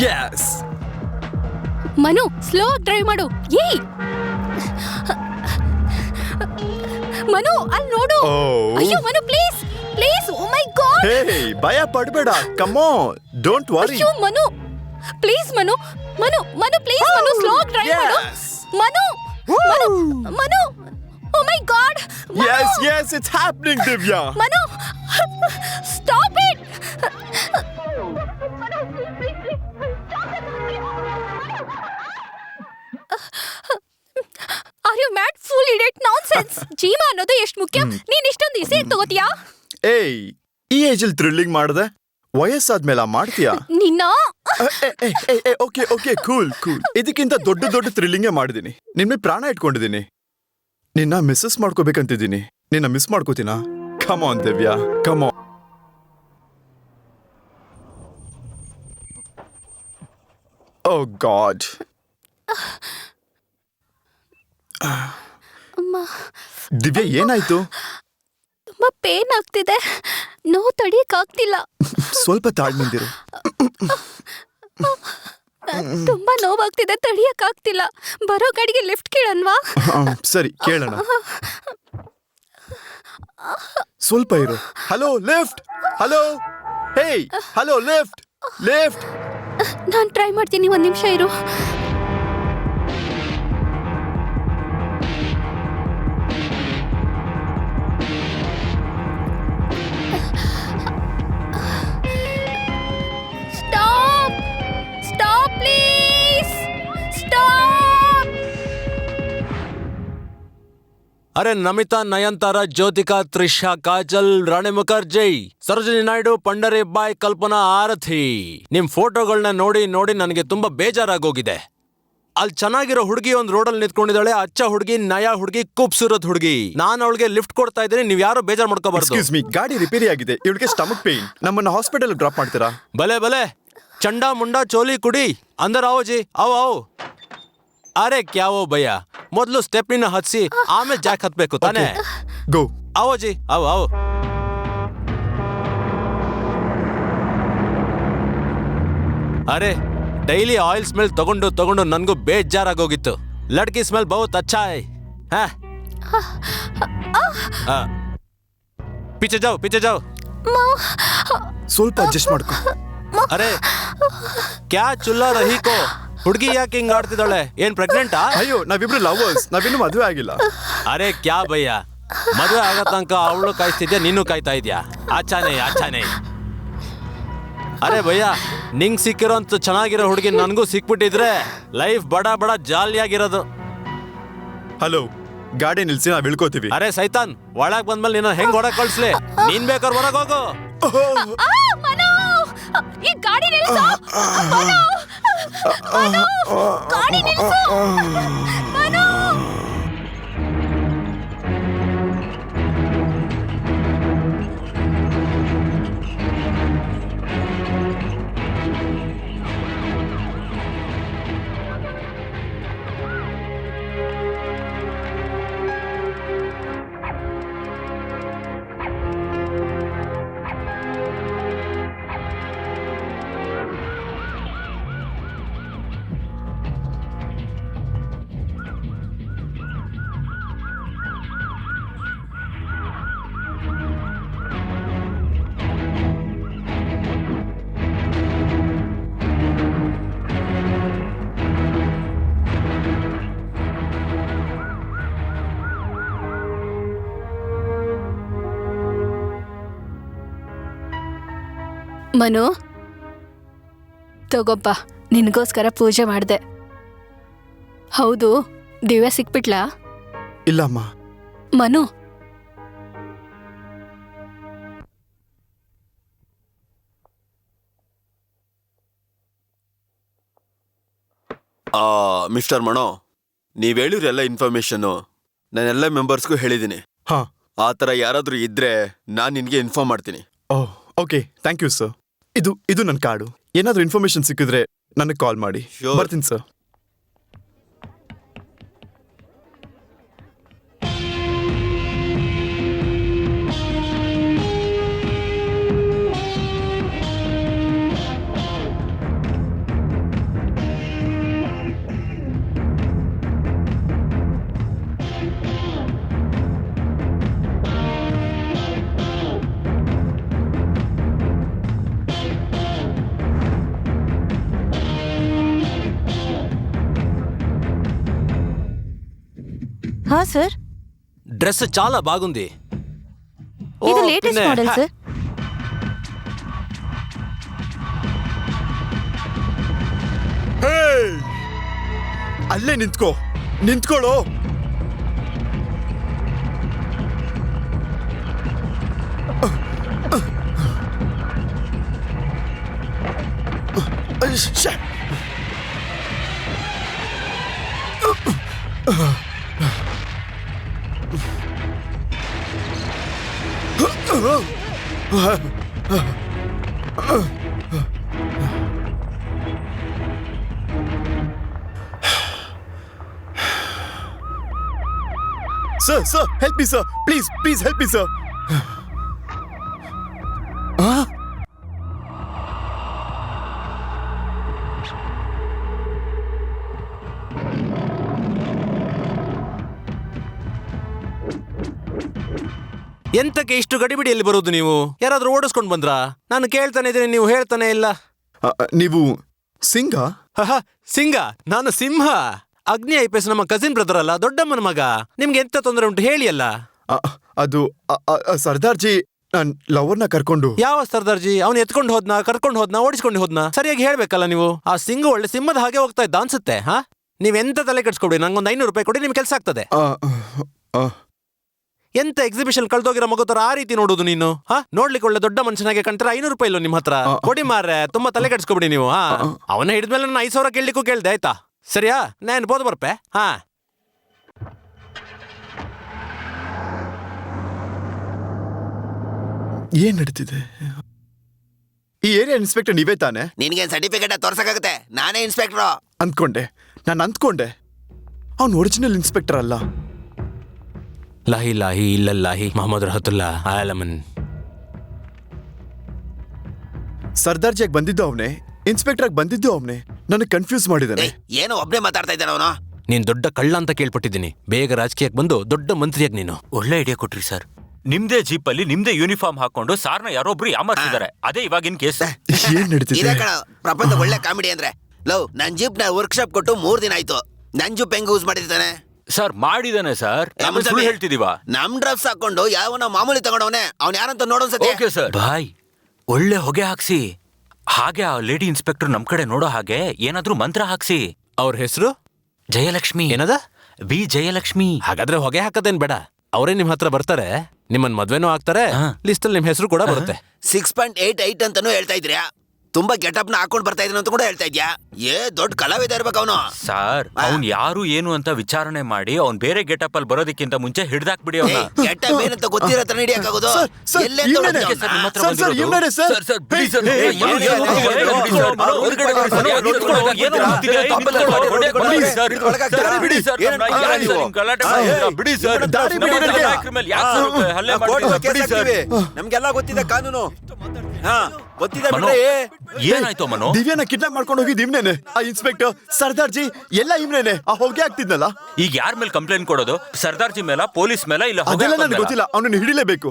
Yes. Manu slow drive ಮಾಡು. ಏಯ್ ಮನು ಅಲ್ಲಿ ನೋಡು. ಅಯ್ಯೋ Manu please please. Oh my god. Hey, ಭಯ ಪಡಬೇಡ. Come on. Don't worry. ಅಯ್ಯೋ Manu please. Manu Manu Manu please. Manu slow drive ಮಾಡು. Manu Manu Manu. Oh my god. Yes, yes, it's happening, Divya. Manu stop it. Are you mad full idiot nonsense. ಜೀವ ಅನ್ನೋದು ಎಷ್ಟು ಮುಖ್ಯ. ನೀನ್ ಇಷ್ಟೊಂದು ಈಸಿ ತಗೋತೀಯಾ? ಏಯ್, ಈ ಏಜಲ್ ಥ್ರಿಲ್ಲಿಂಗ್ ಮಾಡ್ದೆ ವಯಸ್ಸಾದ್ಮೇಲೆ ಮಾಡ್ತೀಯಾ? ನಿನ್ನ ಓಕೆ ಓಕೆ ಕೂಲ್ ಕೂಲ್. ಇದಕ್ಕಿಂತ ದೊಡ್ಡ ದೊಡ್ಡ ಥ್ರಿಲ್ಲಿಂಗೇ ಮಾಡಿದೀನಿ. ನಿನ್ನೆ ಪ್ರಾಣ ಇಟ್ಕೊಂಡಿದ್ದೀನಿ. ನಿನ್ನ ಮಿಸ್ಸಸ್ ಮಾಡ್ಕೋಬೇಕಂತಿದ್ದೀನಿ. ನಿನ್ನ ಮಿಸ್ ಮಾಡ್ಕೋತೀನಾ? Come on Divya, come on. Oh god. Divya ಏನಾಯ್ತು? ತುಂಬಾ ಪೇನ್ ಆಗ್ತಿದೆ. ನೋವು ತಡಿಯಕ್ಕಾಗ್ತಿಲ್ಲ. ಸ್ವಲ್ಪ ತಾಳ್ಮೆಂದಿರು. ತುಂಬಾ ನೋವಾಗ್ತಿದೆ, ತಡಿಯಕ್ಕಾಗ್ತಿಲ್ಲ. ಬರೋ ಗಾಡಿಗೆ ಲಿಫ್ಟ್ ಕೇಳನ್ವಾ? ಸರಿ ಕೇಳೋಣ. ಸ್ವಲ್ಪ ಇರು. Hello lift. ಹಲೋ ಹೇಯ್ ಹಲೋ ಲಿಫ್ಟ್ ಲಿಫ್ಟ್. ನಾನ್ ಟ್ರೈ ಮಾಡ್ತೀನಿ, ಒಂದ್ ನಿಮಿಷ ಇರು. Stop stop please stop. ಅರೆ ನಮಿತಾ, ನಯನತಾರ, ಜ್ಯೋತಿಕಾ, ತ್ರಿಷಾ, ಕಾಜಲ್, ರಾಣಿ ಮುಖರ್ಜಿ, ಸರೋಜಿನಿ ನಾಯ್ಡು, ಪಂಡರಿ ಬಾಯ್, ಕಲ್ಪನಾ, ಆರತಿ. ನಿಮ್ ಫೋಟೋಗಳನ್ನ ನೋಡಿ ನೋಡಿ ನನಗೆ ತುಂಬಾ ಬೇಜಾರಾಗೋಗಿದೆ. ಅಲ್ಲಿ ಚೆನ್ನಾಗಿರೋ ಹುಡುಗಿ ಒಂದ್ ರೋಡಲ್ಲಿ ನಿಂತ್ಕೊಂಡಿದ್ದಾಳೆ. ಅಚ್ಚ ಹುಡುಗಿ, ನಯಾ ಹುಡುಗಿ, ಖೂಬ್ಸೂರತ್ ಹುಡುಗಿ. ನಾನು ಅವಳಿಗೆ ಲಿಫ್ಟ್ ಕೊಡ್ತಾ ಇದ್ದೀನಿ. ನೀವ್ ಯಾರು ಬೇಜಾರ್ ಮಾಡ್ಕೋಬಾರ್ದು. ಎಕ್ಸ್ಕ್ಯೂಸ್ ಮೀ, ಗಾಡಿ ರಿಪೇರಿ ಆಗಿದೆ. ಇವಳಿಗೆ ಸ್ಟಮಕ್ ಪೇನ್. ನಮ್ಮನ್ನ ಹಾಸ್ಪಿಟಲ್ ಡ್ರಾಪ್ ಮಾಡ್ತೀರಾ? ಭಲೆ ಭಲೆ. ಚಂಡಾ ಮುಂಡಾ ಚೋಲಿ ಕುಡಿ ಅಂದರ್ आओ जी, आओ आओ. ಅರೆ ಕ್ಯಾವೋ ಭಯ್ಯ, ಮೊದಲು ಸ್ಟೆಪ್ನಿನ ಹತ್ಸಿ ಆಮೇಲೆ ಜಾಕ್ ಹತ್ಬೇಕು ತಾನೇ. ಗೋ. आओ जी, आओ आओ. ಅರೆ ಡೈಲಿ ಆಯಿಲ್ ಸ್ಮೆಲ್ ತಗೊಂಡು ತಗೊಂಡು ನನ್ಗೂ ಬೇಜಾರಾಗೋಗಿತ್ತು. ಲಡ್ಕಿ ಸ್ಮೆಲ್ ಬಹುತ್ ಅಚ್ಚಾ ಹೈ. ಪೀಚೆ ಜಾವ್ ಪೀಚೆ ಜಾವ್. ಸ್ವಲ್ಪ ಅಡ್ಜಸ್ಟ್ ಮಾಡ್ಕೊ. ಅರೆ ಕ್ಯಾ ಚುಲ್ಲಾ ರಹಿಕೋ. ಹುಡುಗಿ ಯಾಕೆ ಹಿಂಗ್ ಆಡ್ತಿದ್ದಾಳೆ? ಏನ್ ಪ್ರೆಗ್ನೆಂಟಾ? ಅಯ್ಯೋ, ನಾವಿಬ್ರು ಲವರ್ಸ್. ನಾವಿನ್ನು ಮದುವೆ ಆಗಿಲ್ಲ. ಅರೆ ಕ್ಯಾ ಭಯ್ಯ, ಮದುವೆ ಆಗೋ ತನಕ ಅವಳು ಕಾಯ್ತಿದ್ಯಾ, ನೀನು ಕಾಯ್ತಾ ಇದ್ಯಾ? ಆಚಾನೆ ಆಚಾನೆ. ಅರೆ ಭಯ್ಯ, ನಿಂಗ್ ಸಿಕ್ಕಿರೋಂತ ಚೆನ್ನಾಗಿರೋ ಹುಡುಗಿ ನನ್ಗೂ ಸಿಕ್ಬಿಟ್ಟಿದ್ರೆ ಲೈಫ್ ಬಡ ಬಡ ಜಾಲಿಯಾಗಿರೋದು. ಹಲೋ, ಗಾಡಿ ನಿಲ್ಸಿ, ನಾವ್ ಇಳ್ಕೋತೀವಿ. ಅರೆ ಸೈತಾನ್, ಒಳಗ್ ಬಂದ್ಮೇಲೆ ನೀನು ಹೆಂಗ್ ಹೊರಗ್ ಕಳ್ಸ್ಲಿ? ನೀನ್ ಬೇಕಾದ್ರೆ ಹೊರಗ್ ಹೋಗು. ಮನು ಈ ಗಾಡಿ ನಿಲ್ಸು. ಮನು ಮನು ಗಾಡಿ ನಿಲ್ಸು. ಮನು ಮನು ತಗೋಪ್ಪ, ನಿನಗೋಸ್ಕರ ಪೂಜೆ ಮಾಡಿದೆ. ಹೌದು, ದಿವ್ಯಾ ಸಿಕ್ಬಿಟ್ಲಾ? ಇಲ್ಲಮ್ಮ. ಮನು ಮಿಸ್ಟರ್ ಮಣೋ, ನೀವ್ ಹೇಳಿದ್ರೆಲ್ಲ ಇನ್ಫಾರ್ಮೇಶನ್ ನಾನೆಲ್ಲ ಮೆಂಬರ್ಸ್ಗೂ ಹೇಳಿದ್ದೀನಿ. ಹಾ, ಆ ಥರ ಯಾರಾದ್ರೂ ಇದ್ರೆ ನಾನು ನಿನ್ಗೆ ಇನ್ಫಾರ್ಮ್ ಮಾಡ್ತೀನಿ. Oh okay, thank you sir. ಇದು ನನ್ನ ಕಾರ್ಡು. ಏನಾದ್ರೂ ಇನ್ಫಾರ್ಮೇಶನ್ ಸಿಕ್ಕಿದ್ರೆ ನನಗೆ ಕಾಲ್ ಮಾಡಿ. ಬರ್ತೀನಿ ಸರ್. సార్ డ్రెస్ చాలా బాగుంది. ఇది ఓ, లేటెస్ట్ పిన్నే. Model sir. ಅಲ್ಲೇ ನಿಂತ್ಕೊಳ್ಳೋ. Sir, help me, sir. Please help me, sir. ಎಂತಕ್ಕೆ ಇಷ್ಟು ಗಡಿಬಿಡಿಯಲ್ಲಿ ಬರೋದು ನೀವು? ಯಾರಾದ್ರೂ ಓಡಿಸ್ಕೊಂಡು ಬಂದ್ರಾ? ನಾನು ಕೇಳ್ತಾನೆ ಇದ್ದೀನಿ, ನೀವು ಹೇಳ್ತಾನೆ ಇಲ್ಲ. ನೀವು ಸಿಂಗ? ಸಿಂಗ? ನಾನು ಸಿಂಹ. ಅಗ್ನಿ ಐಪಿಎಸ್ ನಮ್ಮ ಕಸಿನ್ ಬ್ರದರ್ ಅಲ್ಲ, ದೊಡ್ಡಮ್ಮನ ಮಗ. ನಿಮ್ಗೆ ಎಂತ ತೊಂದರೆ ಉಂಟು ಹೇಳಿ ಅಲ್ಲ. ಅದು ಸರ್ದಾರ್ಜಿ ನನ್ ಲವರ್ನ ಕರ್ಕೊಂಡು. ಯಾವ ಸರ್ದಾರ್ಜಿ? ಅವ್ನು ಎತ್ಕೊಂಡು ಹೋದ್ನಾ, ಕರ್ಕೊಂಡು ಹೋದ್ನಾ, ಓಡಿಸ್ಕೊಂಡು ಹೋದ್ನಾ? ಸರಿಯಾಗಿ ಹೇಳ್ಬೇಕಲ್ಲ ನೀವು. ಆ ಸಿಂಗ್ ಒಳ್ಳೆ ಸಿಂಹದ ಹಾಗೆ ಹೋಗ್ತಾ ಇದ್ದ ಅನ್ಸುತ್ತೆ. ನೀವೆಂತ ತಲೆ ಕೆಡ್ಸ್ಕೊಡಿ, ನಂಗೊಂದು 500 ರೂಪಾಯಿ ಕೊಡಿ, ನಿಮ್ ಕೆಲಸ ಆಗ್ತದೆ. ಎಂತ ಎಕ್ಸಿಬಿಷನ್ ಕಳ್ದೋಗಿರೋ ಮಗು ತರ ಆ ರೀತಿ ನೋಡುದು ನೀನು? ನೋಡ್ಲಿಕ್ಕೆ ಒಳ್ಳೆ ದೊಡ್ಡ ಮನುಷ್ಯನಾಗೆ ಕಂಡ್ರೆ 500 ರೂಪಾಯಿ ಇಲ್ಲೋ ನಿಮ್ಮ ಹತ್ರ? ಕೊಡಿ ಮಾರ್ರೆ, ತುಂಬಾ ತಲೆ ಕೆಡ್ಸ್ಕೊಬಿಡಿ ನೀವು. ಅವನ ಹಿಡಿದ್ಮೇಲೆ ನಾನು 5,000 ಕೇಳಲಿಕ್ಕೂ ಕೇಳ್ದೆ, ಆಯ್ತಾ? ಸರಿಯಾ? ನಾನು ಬೋದು ಬರ್ಪೆ. ಏನ್ ನಡೀತಿದೆ? ಈ ಏರಿಯಾ ಇನ್ಸ್ಪೆಕ್ಟರ್ ನೀವೇ ತಾನೆ? ನಿನ್ಗೆ ಸರ್ಟಿಫಿಕೇಟ್ ತೋರ್ಸಕ್ಕಾಗತ್ತೆ, ನಾನೇ ಇನ್ಸ್ಪೆಕ್ಟ್ರು. ನಾನು ಅಂದ್ಕೊಂಡೆ ಅವ್ನು ಒರಿಜಿನಲ್ ಇನ್ಸ್ಪೆಕ್ಟರ್ ಅಲ್ಲ. ಲಾಹಿ ಲಾಹಿ ಇಲ್ಲಲ್ಲಾಹಿ ಮೊಹಮ್ಮದ್ ರಹತುಲ್ಲಾ ಆಲಮನ್. ಸರ್ದಾರ್ಜಿಯಾಗಿ ಬಂದಿದ್ದು ಅವನೇ, ಇನ್ಸ್ಪೆಕ್ಟರ್ ಆಗಿ ಬಂದಿದ್ದು ಅವನೇ. ನನಗೆ ಕನ್ಫ್ಯೂಸ್ ಮಾಡಿದ್ದಾನೆ. ಏನೋ ಒಬ್ನೇ ಮಾತಾಡ್ತಾ ಇದ್ದಾನ ಅವನು. ನೀನ್ ದೊಡ್ಡ ಕಳ್ಳ ಅಂತ ಕೇಳ್ಪಟ್ಟಿದ್ದೀನಿ. ಬೇಗ ರಾಜಕೀಯಕ್ಕೆ ಬಂದು ದೊಡ್ಡ ಮಂತ್ರಿಯಾಗಿ ನೀನು. ಒಳ್ಳೆ ಐಡಿಯಾ ಕೊಟ್ರಿ ಸರ್. ನಿಮ್ದೇ ಜೀಪಲ್ಲಿ ನಿಮ್ದೇ ಯೂನಿಫಾರ್ಮ್ ಹಾಕೊಂಡು ಸಾರ್ನ ಯಾರೊಬ್ರು ಯಾಮಾರ್ಸಿದ್ದಾರೆ. ಅದೇ ಇವಾಗಿನ ಕೇಸ್. ಏನ್ ನಡೀತಿದೆ? ಇದೇ ಕಣ ಪ್ರಪಂಚ ಒಳ್ಳೆ ಕಾಮಿಡಿ ಅಂದ್ರೆ. ಲವ್, ನನ್ ಜೀಪ್ ನ ವರ್ಕ್ಶಾಪ್ ಕೊಟ್ಟು 3 ದಿನ ಆಯ್ತು. ನನ್ ಜೀಪ್ ಹೆಂಗ್ ಯೂಸ್ ಮಾಡಿರ್ತಾನೆ ಸರ್? ಮಾಡಿದಾನೆ ಸರ್. ಸುಳ್ಳು ಹೇಳ್ತಿದೀವ? ನಮ್ ಡ್ರಫ್ಸ್ ಹಾಕೊಂಡು ಯಾವನ ಮಾಮೂಲಿ ತಗೊಂಡವನೆ, ಅವ್ನ ಯಾರಂತ ನೋಡೋನ್ಸತಿ. Okay sir. ಬಾಯ್, ಒಳ್ಳೆ ಹೊಗೆ ಹಾಕ್ಸಿ. ಹಾಗೆ ಆ ಲೇಡಿ ಇನ್ಸ್ಪೆಕ್ಟರ್ ನಮ್ ಕಡೆ ನೋಡೋ ಹಾಗೆ ಏನಾದ್ರೂ ಮಂತ್ರ ಹಾಕ್ಸಿ. ಅವ್ರ ಹೆಸರು ಜಯಲಕ್ಷ್ಮಿ. ಏನದ? ಬಿ ಜಯಲಕ್ಷ್ಮಿ. ಹಾಗಾದ್ರೆ ಹೊಗೆ ಹಾಕದೇನ್ ಬೇಡ, ಅವರೇ ನಿಮ್ ಹತ್ರ ಬರ್ತಾರೆ, ನಿಮ್ಮನ್ ಮದ್ವೆನೂ ಆಗ್ತಾರೆ, ಲಿಸ್ಟ್ ಅಲ್ಲಿ ನಿಮ್ ಹೆಸರು ಕೂಡ ಬರುತ್ತೆ. 6.88 ಅಂತಾನು ಹೇಳ್ತಾ ಇದ್ರ್ಯಾ? ತುಂಬಾ ಗೆಟಪ್ ನ ಹಾಕೊಂಡ್ ಬರ್ತಾ ಇದ್ದೀನಿ ಅಂತ ಕೂಡ ಹೇಳ್ತಾ ಇದ್ಯಾ? ದೊಡ್ಡ ಕಲಾವಿದ ಇರ್ಬೇಕು ಅವನು. ಸರ್, ಅವ್ನ್ ಯಾರು ಏನು ಅಂತ ವಿಚಾರಣೆ ಮಾಡಿ ಅವ್ನ್ ಬೇರೆ ಗೆಟಪ್ ಅಲ್ಲಿ ಬರೋದಕ್ಕಿಂತ ಮುಂಚೆ ಹಿಡ್ದಾಕ್ಬಿಡಿ ಅವ್ನ. ಗೆಟಪ್ ಏನಂತ ಗೊತ್ತಿರೋ ತರ ಹಿಡಿಯಕ್ಕಾಗೋದು? ಎಲ್ಲೇ ನಮ್ಗೆಲ್ಲ ಗೊತ್ತಿದೆ ಕಾನೂನು. ಗೊತ್ತಿದೆ ಬಿಡ್ರಿ. ಏನಾಯ್ತು ಮನು? ದಿವ್ಯಾನ ಕಿಡ್ನಾಪ್ ಮಾಡ್ಕೊಂಡು ಹೋಗಿದ್ ಇವ್ನೇನೆ. ಆ ಇನ್ಸ್ಪೆಕ್ಟರ್ ಸರ್ದಾರ್ಜಿ ಎಲ್ಲ ಇವ್ನೇನೆ. ಆ ಹೊಗೆ ಆಗ್ತಿದ್ನಲ್ಲ. ಈಗ ಯಾರ ಮೇಲೆ ಕಂಪ್ಲೇಂಟ್ ಕೊಡೋದು? ಸರ್ದಾರ್ಜಿ ಮೇಲ, ಪೊಲೀಸ್ ಮೇಲ, ಇಲ್ಲ ಅದೆಲ್ಲ ನನಗೆ ಗೊತ್ತಿಲ್ಲ. ಅವನನ್ನು ಹಿಡಿಲೇಬೇಕು.